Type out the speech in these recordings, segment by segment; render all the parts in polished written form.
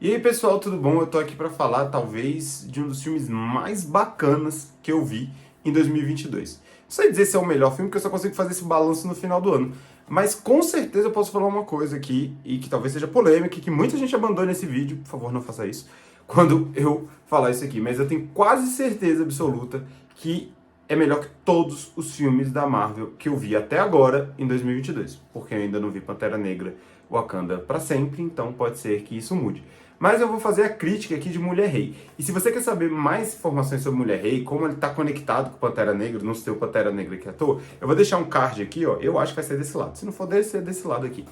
E aí pessoal, tudo bom? Eu tô aqui pra falar talvez de um dos filmes mais bacanas que eu vi em 2022. Não sei dizer se é o melhor filme, porque eu só consigo fazer esse balanço no final do ano. Mas com certeza eu posso falar uma coisa aqui, e que talvez seja polêmica, e que muita gente abandone esse vídeo, por favor não faça isso, quando eu falar isso aqui. Mas eu tenho quase certeza absoluta que é melhor que todos os filmes da Marvel que eu vi até agora em 2022. Porque eu ainda não vi Pantera Negra Wakanda pra sempre, então pode ser que isso mude. Mas eu vou fazer a crítica aqui de Mulher Rei. E se você quer saber mais informações sobre Mulher Rei, como ele está conectado com o Pantera Negra, não ser o Pantera Negra que é ator, eu vou deixar um card aqui, ó. Eu acho que vai ser desse lado. Se não for desse, é desse lado aqui.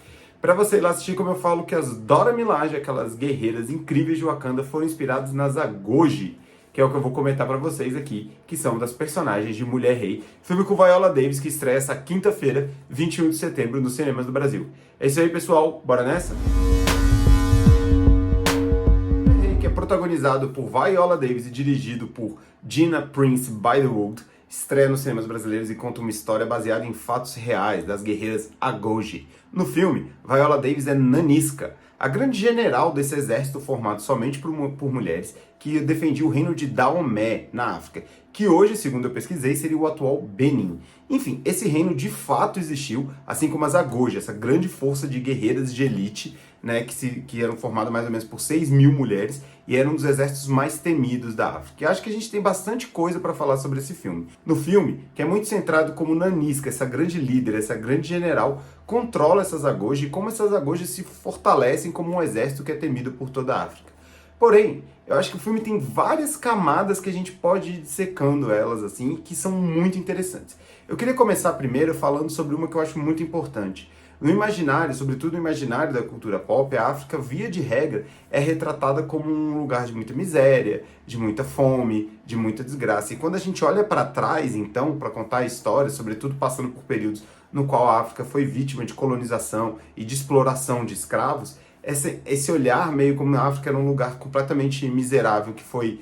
Pra você ir lá assistir, como eu falo, que as Dora Milaje, aquelas guerreiras incríveis de Wakanda, foram inspiradas nas Agoji, que é o que eu vou comentar pra vocês aqui, que são das personagens de Mulher Rei, filme com Viola Davis, que estreia essa quinta-feira, 21 de setembro, nos cinemas do Brasil. É isso aí, pessoal. Bora nessa? Que é protagonizado por Viola Davis e dirigido por Gina Prince Bythewood, estreia nos cinemas brasileiros e conta uma história baseada em fatos reais das guerreiras Agoji. No filme, Viola Davis é Nanisca, a grande general desse exército formado somente por mulheres que defendia o reino de Daomé, na África, que hoje, segundo eu pesquisei, seria o atual Benin. Enfim, esse reino de fato existiu, assim como as Agoji, essa grande força de guerreiras de elite, né, que eram formadas mais ou menos por 6 mil mulheres e eram um dos exércitos mais temidos da África. E acho que a gente tem bastante coisa para falar sobre esse filme. No filme, que é muito centrado como Nanisca, essa grande líder, essa grande general, controla essas Agoji e como essas Agoji se fortalecem como um exército que é temido por toda a África. Porém, eu acho que o filme tem várias camadas que a gente pode ir dissecando elas assim, que são muito interessantes. Eu queria começar primeiro falando sobre uma que eu acho muito importante. No imaginário, sobretudo no imaginário da cultura pop, a África, via de regra, é retratada como um lugar de muita miséria, de muita fome, de muita desgraça. E quando a gente olha para trás, então, para contar a história, sobretudo passando por períodos no qual a África foi vítima de colonização e de exploração de escravos, esse olhar meio como a África era um lugar completamente miserável, que foi,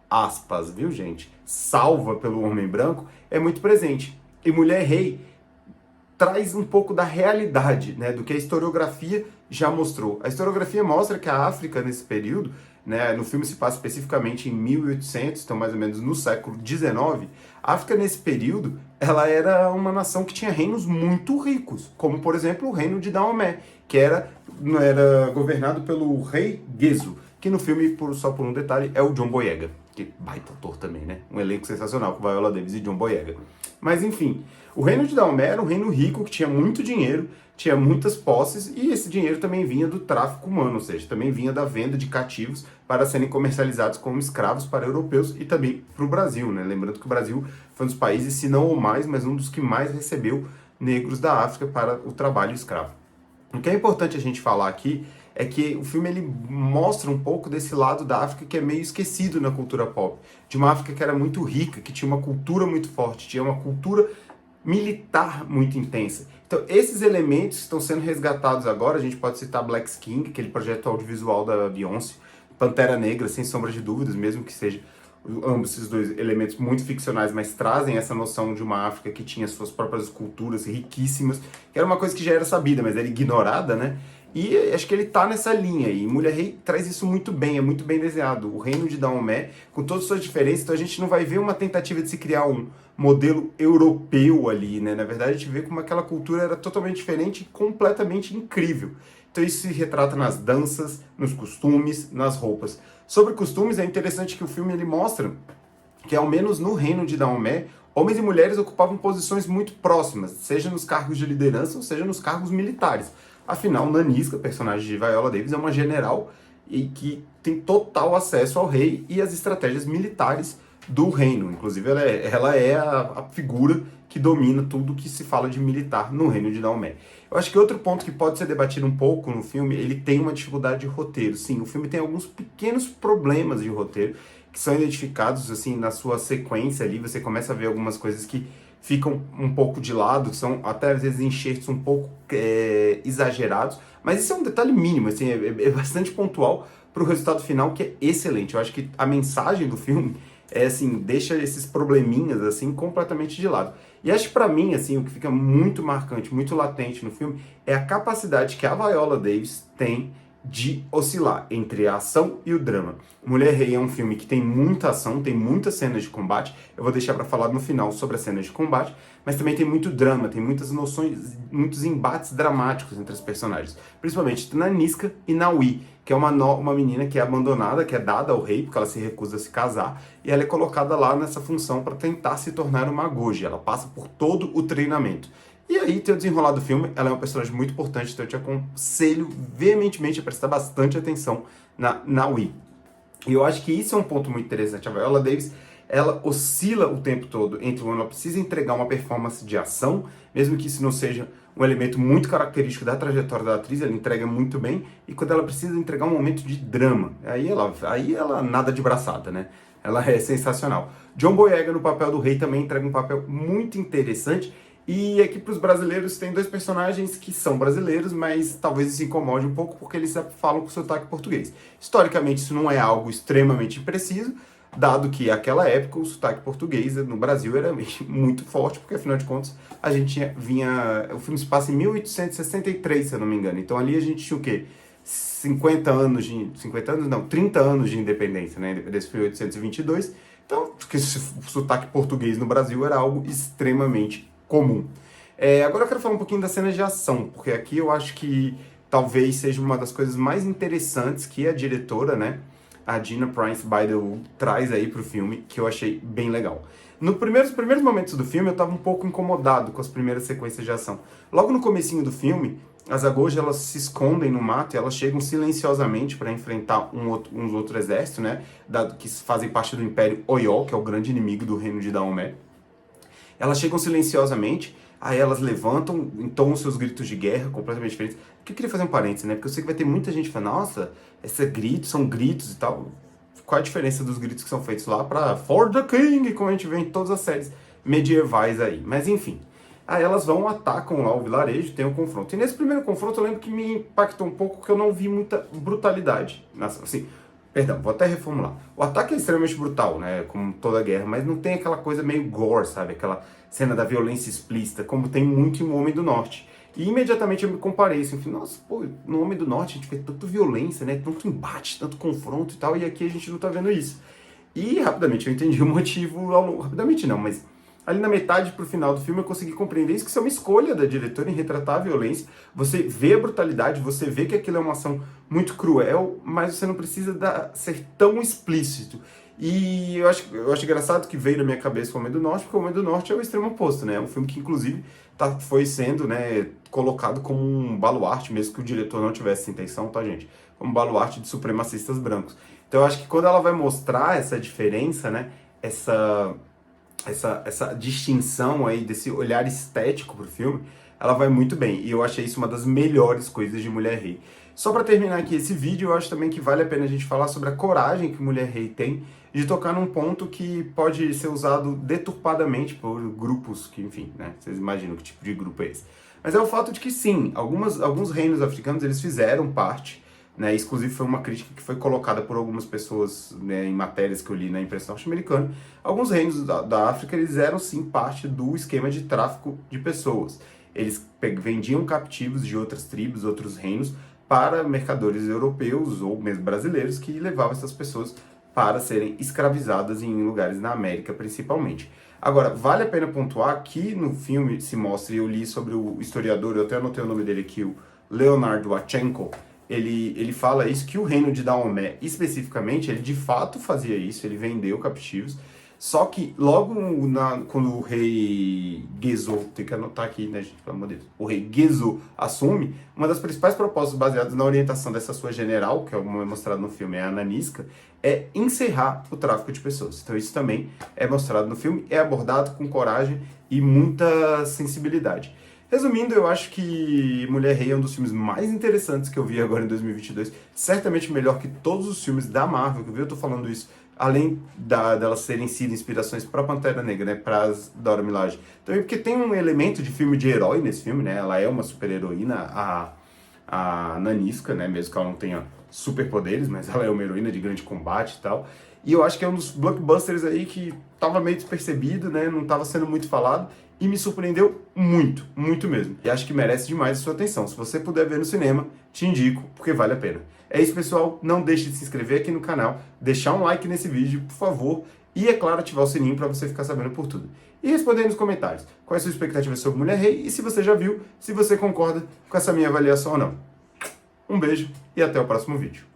aspas, viu gente, salva pelo homem branco, é muito presente. E Mulher Rei traz um pouco da realidade, né, do que a historiografia já mostrou. A historiografia mostra que a África, nesse período, né, no filme se passa especificamente em 1800, então mais ou menos no século XIX, a África, nesse período, ela era uma nação que tinha reinos muito ricos, como, por exemplo, o reino de Daomé, que era governado pelo rei Gezo, que no filme, só por um detalhe, é o John Boyega, que baita ator também, né? Um elenco sensacional, com Viola Davis e John Boyega. Mas enfim, o reino de Daomé era um reino rico que tinha muito dinheiro, tinha muitas posses, e esse dinheiro também vinha do tráfico humano, ou seja, também vinha da venda de cativos para serem comercializados como escravos para europeus e também para o Brasil, né? Lembrando que o Brasil foi um dos países, se não o mais, mas um dos que mais recebeu negros da África para o trabalho escravo. O que é importante a gente falar aqui é que o filme ele mostra um pouco desse lado da África que é meio esquecido na cultura pop. De uma África que era muito rica, que tinha uma cultura muito forte, tinha uma cultura militar muito intensa. Então, esses elementos estão sendo resgatados agora. A gente pode citar Black Skin, aquele projeto audiovisual da Beyoncé, Pantera Negra, sem sombra de dúvidas, mesmo que seja ambos esses dois elementos muito ficcionais, mas trazem essa noção de uma África que tinha suas próprias culturas riquíssimas, que era uma coisa que já era sabida, mas era ignorada, né? E acho que ele tá nessa linha, e Mulher Rei traz isso muito bem, é muito bem desenhado. O reino de Daomé, com todas as suas diferenças, então a gente não vai ver uma tentativa de se criar um modelo europeu ali, né? Na verdade, a gente vê como aquela cultura era totalmente diferente e completamente incrível. Então isso se retrata nas danças, nos costumes, nas roupas. Sobre costumes, é interessante que o filme ele mostra que, ao menos no reino de Daomé, homens e mulheres ocupavam posições muito próximas, seja nos cargos de liderança ou seja nos cargos militares. Afinal, Nanisca, personagem de Viola Davis, é uma general e que tem total acesso ao rei e às estratégias militares do reino. Inclusive, ela é a figura que domina tudo que se fala de militar no reino de Daomé. Eu acho que outro ponto que pode ser debatido um pouco no filme, ele tem uma dificuldade de roteiro. Sim, o filme tem alguns pequenos problemas de roteiro que são identificados assim na sua sequência ali. Você começa a ver algumas coisas que ficam um pouco de lado, são até às vezes enxertos um pouco exagerados, mas isso é um detalhe mínimo, assim, é bastante pontual para o resultado final, que é excelente. Eu acho que a mensagem do filme é assim, deixa esses probleminhas assim completamente de lado. E acho que pra mim, assim, o que fica muito marcante, muito latente no filme é a capacidade que a Viola Davis tem de oscilar entre a ação e o drama. Mulher Rei é um filme que tem muita ação, tem muitas cenas de combate. Eu vou deixar para falar no final sobre as cenas de combate, mas também tem muito drama, tem muitas noções, muitos embates dramáticos entre os personagens, principalmente na Niska e na Wi, que é uma menina que é abandonada, que é dada ao rei porque ela se recusa a se casar, e ela é colocada lá nessa função para tentar se tornar uma Goji. Ela passa por todo o treinamento. E aí tem o desenrolar do filme, ela é uma personagem muito importante, então eu te aconselho veementemente a prestar bastante atenção na Wi. E eu acho que isso é um ponto muito interessante. A Viola Davis, ela oscila o tempo todo entre quando ela precisa entregar uma performance de ação, mesmo que isso não seja um elemento muito característico da trajetória da atriz, ela entrega muito bem, e quando ela precisa entregar um momento de drama, aí ela nada de braçada, né? Ela é sensacional. John Boyega no papel do rei também entrega um papel muito interessante. E aqui para os brasileiros tem dois personagens que são brasileiros, mas talvez se incomode um pouco porque eles falam com sotaque português. Historicamente isso não é algo extremamente impreciso, dado que naquela época o sotaque português no Brasil era muito forte, porque afinal de contas a gente o filme se passa em 1863, se eu não me engano. Então ali a gente tinha o quê? 30 anos de independência, né? A independência foi em 1822. Então, porque o sotaque português no Brasil era algo extremamente comum. Agora eu quero falar um pouquinho das cenas de ação, porque aqui eu acho que talvez seja uma das coisas mais interessantes que a diretora, né, a Gina Prince Bythewood, traz aí pro filme, que eu achei bem legal. Nos primeiros momentos do filme eu estava um pouco incomodado com as primeiras sequências de ação. Logo no comecinho do filme, as Agoji, elas se escondem no mato e elas chegam silenciosamente para enfrentar uns outros exércitos, né, que fazem parte do Império Oyo, que é o grande inimigo do reino de Daomé. Elas chegam silenciosamente, aí elas levantam, entoam seus gritos de guerra completamente diferentes. Aqui eu queria fazer um parênteses, né? Porque eu sei que vai ter muita gente falando, nossa, esses gritos são gritos e tal. Qual a diferença dos gritos que são feitos lá para For the King, como a gente vê em todas as séries medievais aí. Mas enfim, aí elas vão, atacam lá o vilarejo, tem um confronto. E nesse primeiro confronto eu lembro que me impactou um pouco, porque eu não vi muita brutalidade. Assim, perdão, vou até reformular. O ataque é extremamente brutal, né? Como toda guerra, mas não tem aquela coisa meio gore, sabe? Aquela cena da violência explícita, como tem muito em O Homem do Norte. E imediatamente eu me comparei, assim, falei, nossa, pô, no Homem do Norte a gente vê tanta violência, né? Tanto embate, tanto confronto e tal, e aqui a gente não tá vendo isso. E rapidamente eu entendi o motivo, rapidamente não, mas ali na metade pro final do filme eu consegui compreender isso, que isso é uma escolha da diretora em retratar a violência. Você vê a brutalidade, você vê que aquilo é uma ação muito cruel, mas você não precisa ser tão explícito. E eu acho engraçado que veio na minha cabeça o Homem do Norte, porque o Homem do Norte é o extremo oposto, né? É um filme que, inclusive, foi sendo, né, colocado como um baluarte, mesmo que o diretor não tivesse essa intenção, tá, gente? Como um baluarte de supremacistas brancos. Então eu acho que quando ela vai mostrar essa diferença, né, essa distinção aí, desse olhar estético pro filme, ela vai muito bem. E eu achei isso uma das melhores coisas de Mulher Rei. Só para terminar aqui esse vídeo, eu acho também que vale a pena a gente falar sobre a coragem que Mulher Rei tem de tocar num ponto que pode ser usado deturpadamente por grupos que, enfim, né, vocês imaginam que tipo de grupo é esse. Mas é o fato de que sim, alguns reinos africanos, eles fizeram parte, né, inclusive foi uma crítica que foi colocada por algumas pessoas, né, em matérias que eu li na imprensa norte-americana. Alguns reinos da África, eles eram sim parte do esquema de tráfico de pessoas. Eles vendiam captivos de outras tribos, outros reinos, para mercadores europeus ou mesmo brasileiros que levavam essas pessoas para serem escravizadas em lugares na América, principalmente. Agora, vale a pena pontuar que no filme se mostra, e eu li sobre o historiador, eu até anotei o nome dele aqui, o Leonard Wachenko. Ele fala isso, que o reino de Daomé, especificamente, ele de fato fazia isso, ele vendeu captivos, só que logo quando o rei Gezo, tem que anotar aqui, né, gente, pelo amor de Deus, o rei Gezo assume, uma das principais propostas baseadas na orientação dessa sua general, que é mostrado no filme, é a Nanisca, é encerrar o tráfico de pessoas. Então isso também é mostrado no filme, é abordado com coragem e muita sensibilidade. Resumindo, eu acho que Mulher Rei é um dos filmes mais interessantes que eu vi agora em 2022. Certamente melhor que todos os filmes da Marvel que eu vi. Eu tô falando isso, além delas serem sido inspirações para Pantera Negra, né, para Dora Milaje. Também porque tem um elemento de filme de herói nesse filme, né? Ela é uma super-heroína, a Nanisca, né? Mesmo que ela não tenha superpoderes, mas ela é uma heroína de grande combate e tal. E eu acho que é um dos blockbusters aí que tava meio despercebido, né? Não tava sendo muito falado. E me surpreendeu muito, muito mesmo. E acho que merece demais a sua atenção. Se você puder ver no cinema, te indico, porque vale a pena. É isso, pessoal. Não deixe de se inscrever aqui no canal, deixar um like nesse vídeo, por favor, e, é claro, ativar o sininho para você ficar sabendo por tudo. E responder aí nos comentários quais são as suas expectativas sobre Mulher Rei e se você já viu, se você concorda com essa minha avaliação ou não. Um beijo e até o próximo vídeo.